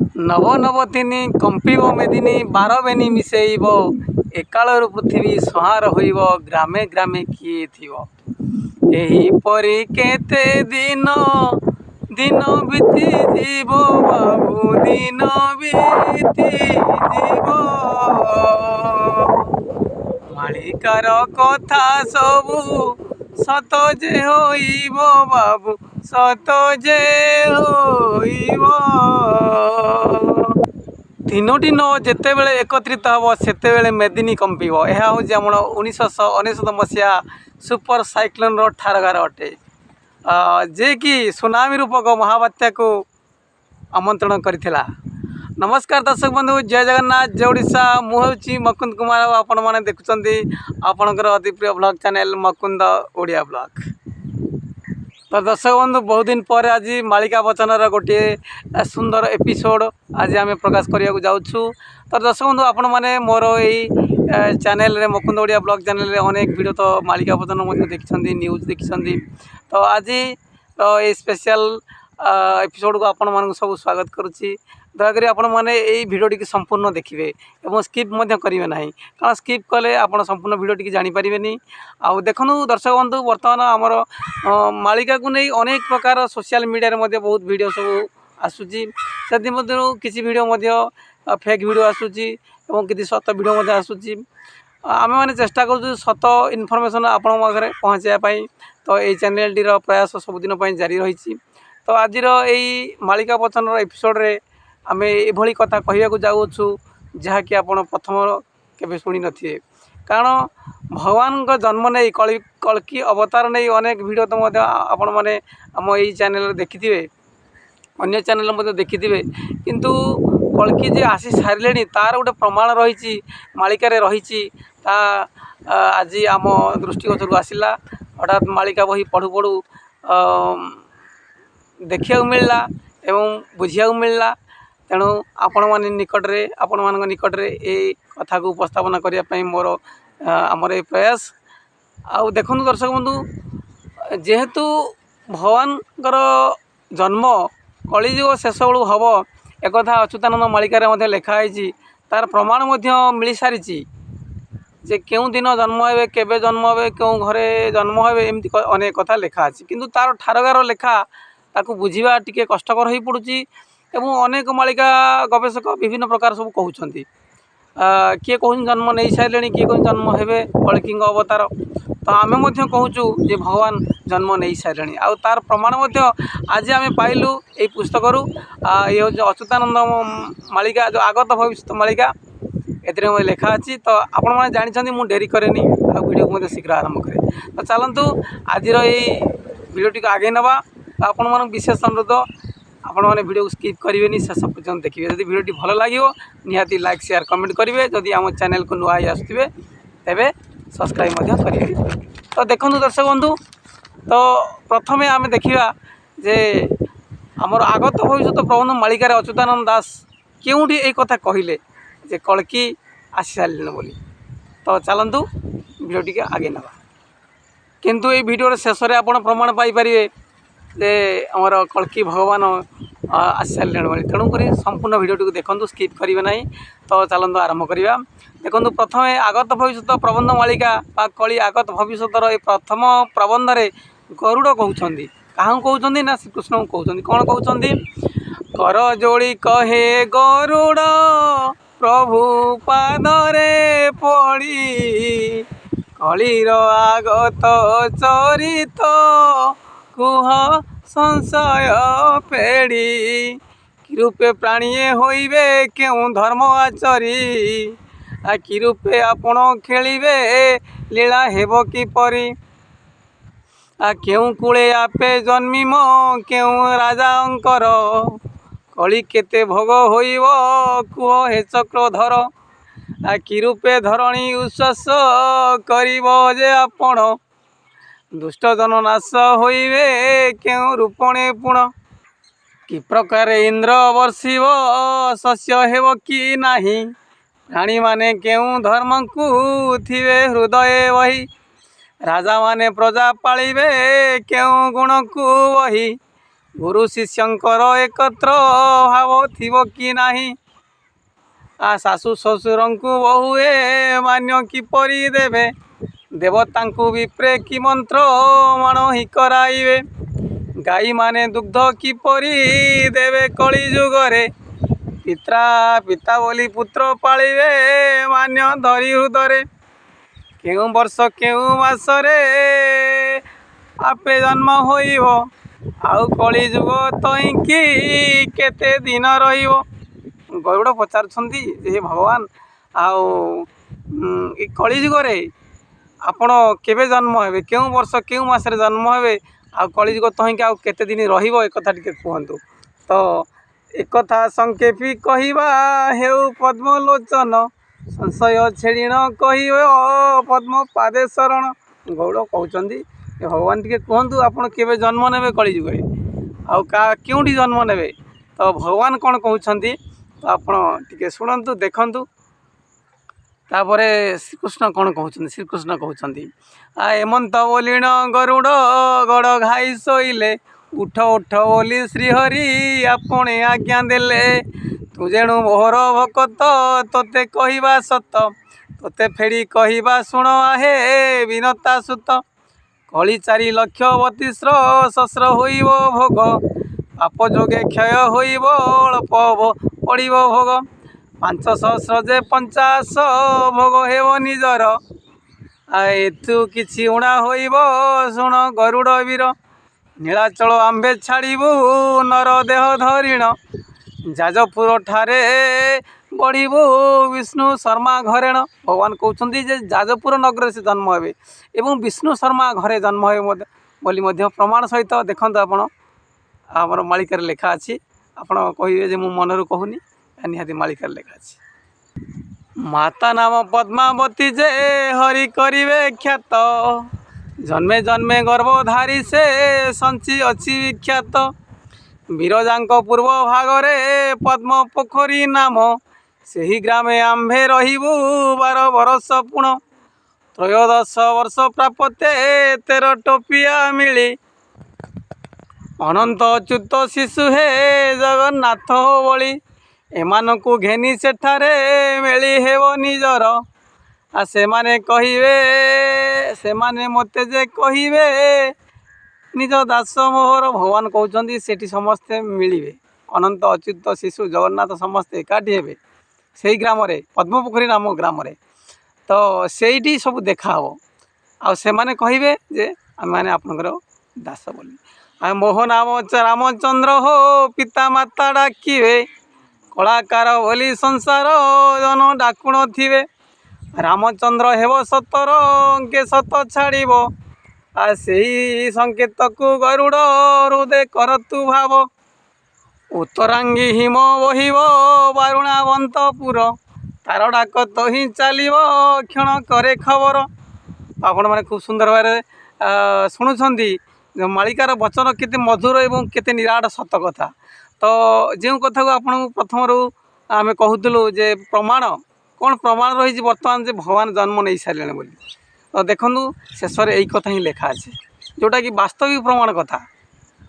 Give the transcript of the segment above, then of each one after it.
नव नवतिनी कंपिब मेदिनी 12 बेनी मिसेइब एकालर पृथ्वी संहार होइब ग्रामे ग्रामे किए थिब एहीपरि केते दिन दिन बीती जीव बाबू दिन बीती जीव मालिकार कथा सबू सत जे होइब बाबू सत जे होइब तीनोटी नौ जितेबले एकत्रित हम से मेदिनी कंपिब। यह हूँ आम 1999 मसीहा सुपर साइक्लोन ठारगार अटे जे कि सुनामी रूपक महाबात्या को आमंत्रण करथिला। नमस्कार दर्शक बंधु, जय जगन्नाथ, जय ओडिशा। मुझे मकुंद कुमार आपण मैंने देखुं आपणकर अति प्रिय blog channel Mukund Odia blog. तो दर्शक बंधु, बहुत दिन पर आज मालिका वचनर गोटे सुंदर एपिसोड आज आम प्रकाश करने को जाऊँ। तो दर्शक बंधु, आपण मैंने मोर यही चैनल रे मकुंद ओडिया ब्लॉग चैनल रे अनेक वीडियो तो मालिका वचन देखी न्यूज देखी। तो आज ये स्पेशल एपिसोड को आपण मानक सब स्वागत करुच्ची। दयाकोरी आपण मैंने यही भिडियोटी संपूर्ण देखिए और स्किप करेंगे ना, कारण स्किप कले आप संपूर्ण भिडियोटी जानीपारे। आउ देखु दर्शक बंधु, बर्तमान आमर मालिका को नहीं अनेक प्रकार सोशल मीडिया रे बहुत वीडियो सब आसूची। से मध्य किसी वीडियो फेक वीडियो आसूची और किसी सत वीडियो आसूची। आम मैंने चेष्टा करूँ सत इनफर्मेशन आपण पाखे पहुँचाई। तो ये चैनल टीर प्रयास सबुदिन जारी रही। तो आज यही मालिका वचन एपिसोड रे आम ये कथा कहवाक जाऊँ जहाँकि आप प्रथम केवे शुणी नथिए। कारण भगवान का जन्म नहीं कल्कि अवतार नहीं अनेक वीडियो तो आपण मैंने आम यही चैनल देखिथे, अन्य चैनल देखिथे। किंतु कल्कि जे आसी सारे तार गोटे प्रमाण रही मालिकार रही। आज आम दृष्टिगोचर को आसला। हठात मालिका बही पढ़ु पढ़ु देखा मिलला एवं बुझा मिलला। तेणु आपण मान निकटरे आपण मान निकटरे ये कथा को उपस्थापन करने मोर आमर ये प्रयास। आउ देखु दर्शक बंधु, जेहेतु भगवान जन्म कलिजुग शेष बेलू हम एक अच्युतानंद मालिकार लिखाई। तार प्रमाण मिल सारी जे क्यों दिन जन्म हे केवे जन्म हे क्यों घरे जन्म हे एमती अनेक कथा लिखा अच्छी। किंतु तार ठारगार लेखा ताकू बुझा टी कष्टकर हो पड़ी। एवं अनेक मालिका गवेषक विभिन्न प्रकार सब कहते किए कहूँ जन्म नहीं सारे किए कहूँ जन्म हे कल्कि अवतार। तो आम कहूँ जे भगवान जन्म नहीं सारे आउ तार प्रमाण आज आम पाइलु ये पुस्तक ये हूँ अच्युतानंद मालिका जो आगत भविष्य मालिका ए लेखा अच्छी। तो आपण मैंने जानते मुझे डेरी कैनि आ वीडियो को शीघ्र आरंभ करे। तो चलतु आज भिडियोटी को आगे नवा। तो आपण मन विशेष अनुरोध आपण मैंने वीडियो को स्किप करेंगे, शेष पर्यटन देखिए। जब वीडियोटी भल लगे निहाती लाइक शेयर कमेंट करेंगे। जदि आम चैनल को नुआ आसुवे तेरे सब्सक्राइब करेंगे। तो देखो दर्शक बंधु, तो प्रथमे आम देखा जे आमर आगत भविष्य प्रबंध मालिकार अच्युतानंद दास क्योंठी ये कथा कहले जे कल्कि आसी सारे बोली। तो चलतु भिडियोटी के आगे नवा। किंतु ये वीडियो शेष में आप प्रमाण पाइपर जे आमर कल्कि भगवान आसी सारे बोली। तेणुक संपूर्ण भिडियोटी को देखो, स्किप करेंगे ना। तो चलतु आरंभ करवा। देखो प्रथम आगत भविष्य प्रबंध मालिका कली आगत भविष्य प्रथम प्रबंध रे गरुड़ कहते क्या कहते ना श्रीकृष्ण को कहते कौन कहते कर जोड़ी कहे गरुड़ प्रभु पादरे पड़ी कलीर आगत चरित कुह संशय पेड़ी कि रूपे प्राणीए होइबे क्यों धर्म आचरी कि रूपे आपण खेलिबे लीला हेब किपरि क्यों कूले आपे जन्मिम क्यों राजांकर कली केते भोग होइब कुह हे चक्रधर कि रूपे धरणी उश्वास करिब जे आपण दुष्ट जन नाश होइबे क्यों रूपणे पुण कि प्रकार इंद्र वर्षिब शस्य हेब कि नाही प्राणी माने क्यों धर्म को थिवे हृदय वही राजा माने प्रजा पालिबे क्यों गुण को वही गुरु शिष्यंकर एकत्र भाव थिबो कि नाही शाशु शशुर को बहुए मान्य किपरि देवे देवता विप्रे कि मंत्र माण ही कराइबे गाई माने दुग्ध किपरि देवे कली जुगरे पिता पिता बोली पुत्र पालिबे मान्य धरी हृदय केउ वर्ष केउ मासरे आपे जन्म होइबो आउ कली जुग तईकी केते दिन रहिबो गरुड़ पचारुछंती हे भगवान आउ ए कली जुगरे आपण केबे जन्म हेबे केउ वर्ष केउ मासरे जन्म हेबे आ कली जुग तहींके आउ केते दिन रहिबो एक कथा टिके कहंतु तो एक कथा संक्षेपी कहिबा हेउ पद्मलोचन संशय छेड़ीण कहिबे पद्म पादे शरण गौड़ कहउचंदी भगवान टिके कहंतु आपण केबे जन्म नेबे कली जुगरे आउ का केउठी जन्म नेबे तो भगवान कौन कहउचंदी तो आपण टिके सुनंतु देखंतु तापर श्रीकृष्ण कौन कहते श्रीकृष्ण कहते एमंत बोलीण गरुड़ गड़ घाई शोइले उठ उठ बोली श्रीहरि आपणे आज्ञा देले तू जेणु मोहर भकत तोते कहवा सत तोते फेड़ी कहवा शुण आहे विनता सुत कली 4,32,000 सहस्र होइब भोग पाप जोगे क्षय होइब अल्प पड़िब भोग 5,000 जे 50 भोग हेब निजर एथु किछि उणा होइब शुण गरुड़ वीर नीलाचल आंबे छाड़बू नर देह धरिण जाजपुर ठारे बढ़िबू विष्णु शर्मा घरेण भगवान कहते जे जाजपुर नगर से जन्म हे एवं विष्णु शर्मा घरे जन्म हे बोली प्रमाण सहित देखते आपण आमर मालिकार लेखा अच्छी आपण कहे जे मु मनरू कहूनी निहाती मालिकार लेखा अच्छी माता नाम पद्मावती जे हरि करिवे ख्यात जन्मे जन्मे गर्भधारी से संची अच्छी विख्यात विरजांक पूर्व भागरे पद्म पोखरी नाम सेही ग्रामे आम्भे रहिबू 12 बरस पुण 13 वर्ष प्राप्ते 13 टोपिया मिली अनंत अच्युत शिशु हे जगन्नाथ बली एमानकु घेनी सेठारे मेली हेब निजर आ सेमाने कहिबे सेमाने मते जे कहिबे निज दास मोहर भगवान कहते सेठी समस्ते मिलिबे अनंत अच्युत शिशु जगन्नाथ समस्ते एकाठी हेबे सेही ग्राम रे पद्मपोखरी नाम ग्राम रे तो सेठी सब देखा हो आ सेमाने कहिबे जे आम माने आपनकर दास बोली आ मोह नाम रामचंद्र हो पिता माता डाकिबे कलाकार बोली संसार जन डाकुण थिबे रामचंद्र हेब 17 के सत छाड़ब आ सेही संकेत को गरुड़ हृदय करतु भाव उत्तरांगी हिम बहिब बारुणावंतपुर तार डाक तो ही चलो क्षण करे खबर आपण मैंने खूब सुंदर भाव शुणुंट मालिकार वचन केते मधुर एवं केते निराट सत कथा तो जो कथा को आपन प्रथम रू आम कहूलु जे प्रमाण कौन प्रमाण रही बर्तमान जे भगवान जन्म नहीं सारे बोली तो देखु शेष में यही कथा ही लेखा अच्छे जोटा कि वास्तविक प्रमाण कथा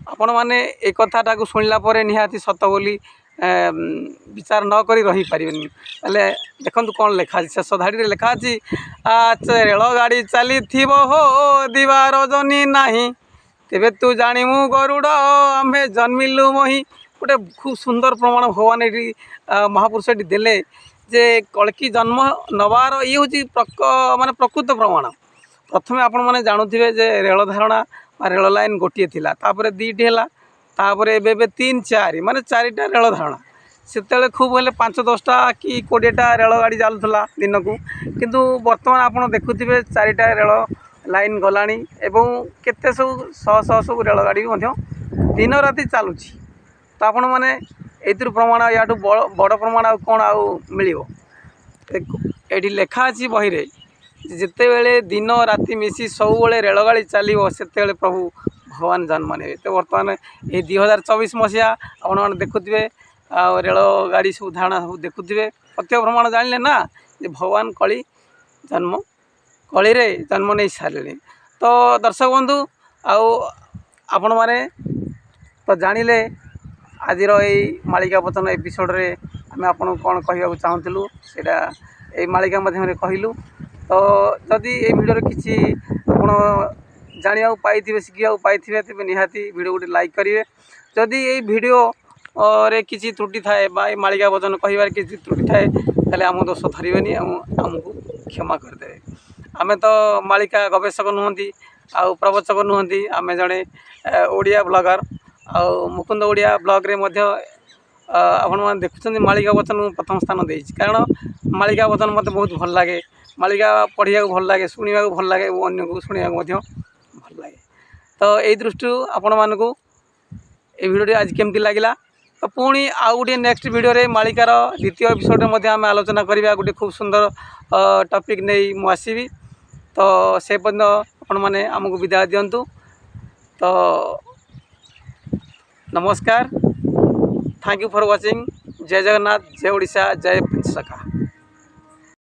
आपण मैंने एक कथाटा को शुणिला निहाती सत बोली विचार न करी रही पारिबेनी हेले देखंतु कौन लेखा अछि शेष धाड़ी लेखा अछि रेल गाड़ी चली हो दिवा रजनी नाही तेबे तू जानिमु गरुड़ आम्भे जन्मिलु मही गोटे खूब सुंदर प्रमाण भगवान ये महापुरुष देले जे कल्कि जन्म नवार ये हूँ माने प्रकृत प्रमाण प्रथम आपण मैंने जानूे जे रेल धारणा रेल लाइन गोटे थिला तापर दीटी है तापर एबे 3-4 माने 4टा रेल धारणा से खूब हेल्ले 5-10टा कि 20टा रेल गाड़ी चलूला दिन को किंतु बर्तमान आप देखुवे 4टा रेल लाइन गलानी एवं केते सब शह सब रेल गाड़ी दिन राति चलुची तो आपण मैंने एतिर प्रमाण या बड़ प्रमाण आ कौन आउ मिल ये लेखा अच्छी बही रे जिते बेले दिन राति मिसी सब रेलगाड़ी चलो से प्रभु भगवान जन्म ने तो बर्तमान ये 2024 मसीहा आप देखुए रेल गाड़ी सब धारणा सब देखुए प्रत्यक्ष प्रमाण जानिले ना जे भगवान कली जन्म कली रे जन्म नहीं सारे तो दर्शक बंधु आपण मैंने तो जानिले आजिर यही मालिका वचन एपिसोड्रे आम आपन कौन कहवाक चाहूँ सेटा ये मालिका मध्यम कहलु। तो जदि ये भिडियो किसी आप जाना पाई शिखा पाई तेज निहाती भिडियो गोटे लाइक करेंगे। जदि ये भिडियो रे किसी त्रुटि थाए मालिका वचन कहबार किसी त्रुटि थाए ताले आम दोष धरबे आमको क्षमा करदे। आमे तो मालिका गवेषक नुहति आउ प्रवचक नुहति आमे जड़े ओडिया ब्लॉगर आउ मुकुंद ओडिया ब्लॉग रे मध्य आपण मैंने देखुं मालिका वचन प्रथम स्थान दे कारण मालिका वचन मत बहुत भल लगे। मालिका पढ़िया भल लगे शुणा भल लगे अन्य को शुणा भल लगे। तो यही दृष्टि आपण मानक ये भिडियो आज केमती लगे तो पुणी आउ गोटे नेक्स्ट भिडियो रे मालिकार द्वितीय एपिसोड में आलोचना करवा गोटे खूब सुंदर टॉपिक नहीं मुझे। तो से पर्यंत आपण मैंने आमको विदाय दिंतु। तो नमस्कार, थैंक यू फॉर वाचिंग। जय जगन्नाथ, जय ओडिशा, जय पंचसखा।